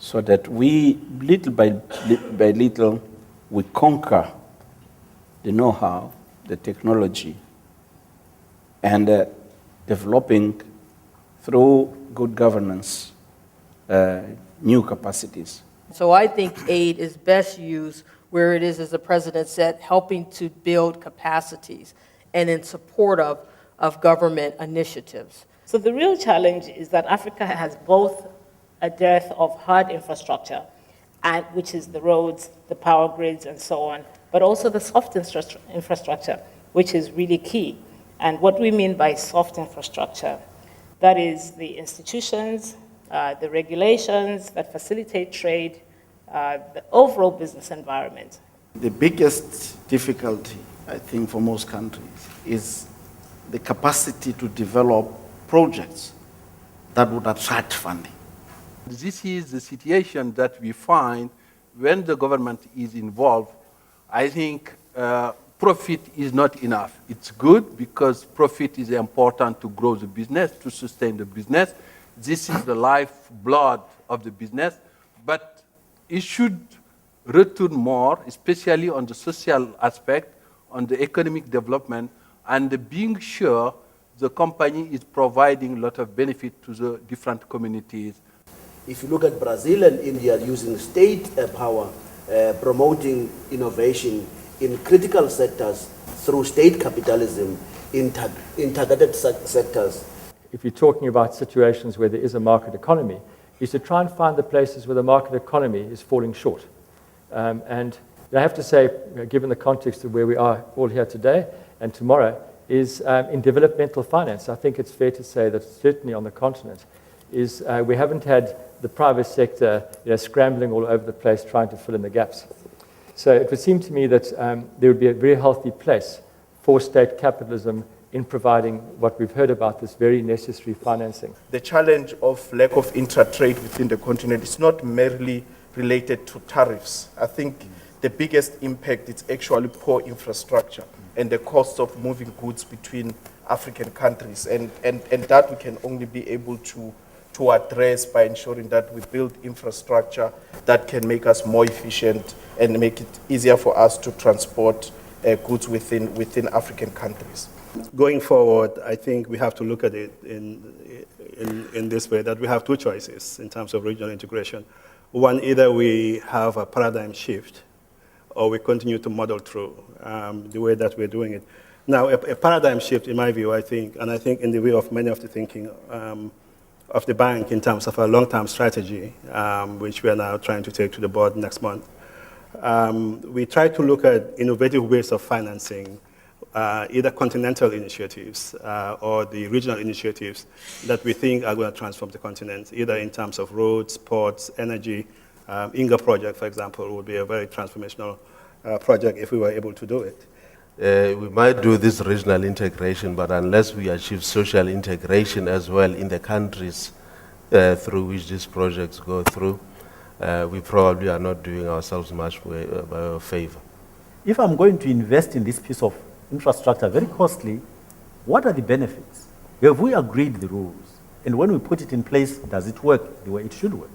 so that we, little by little, we conquer the know-how, the technology, and developing through good governance new capacities. So I think aid is best used where it is, as the president said, helping to build capacities and in support of government initiatives. So the real challenge is that Africa has both a dearth of hard infrastructure, which is the roads, the power grids, and so on, but also the soft infrastructure, which is really key. And what we mean by soft infrastructure, that is the institutions, the regulations that facilitate trade, the overall business environment. The biggest difficulty, I think, for most countries is the capacity to develop projects that would attract funding. This is the situation that we find when the government is involved. I think profit is not enough. It's good because profit is important to grow the business, to sustain the business. This is the lifeblood of the business, but it should return more, especially on the social aspect, on the economic development, and being sure the company is providing a lot of benefit to the different communities. If you look at Brazil and India using state power, promoting innovation in critical sectors through state capitalism in targeted sectors. If you're talking about situations where there is a market economy, is to try and find the places where the market economy is falling short. And I have to say, given the context of where we are all here today and tomorrow, is in developmental finance. I think it's fair to say that certainly on the continent, is we haven't had the private sector scrambling all over the place trying to fill in the gaps. So it would seem to me that there would be a very healthy place for state capitalism in providing what we've heard about, this very necessary financing. The challenge of lack of intra-trade within the continent is not merely related to tariffs. I think the biggest impact is actually poor infrastructure and the cost of moving goods between African countries. And that we can only be able to address by ensuring that we build infrastructure that can make us more efficient and make it easier for us to transport goods within African countries. Going forward, I think we have to look at it in this way, that we have two choices in terms of regional integration. One, either we have a paradigm shift or we continue to model through the way that we're doing it. Now, a paradigm shift, in my view, I think, and I think in the view of many of the thinking of the bank in terms of a long-term strategy, which we are now trying to take to the board next month, we try to look at innovative ways of financing either continental initiatives or the regional initiatives that we think are going to transform the continent, either in terms of roads, ports, energy. INGA project, for example, would be a very transformational project if we were able to do it. We might do this regional integration, but unless we achieve social integration as well in the countries through which these projects go through, we probably are not doing ourselves much favor. If I'm going to invest in this piece of infrastructure, very costly, what are the benefits? Have we agreed the rules? And when we put it in place, does it work the way it should work?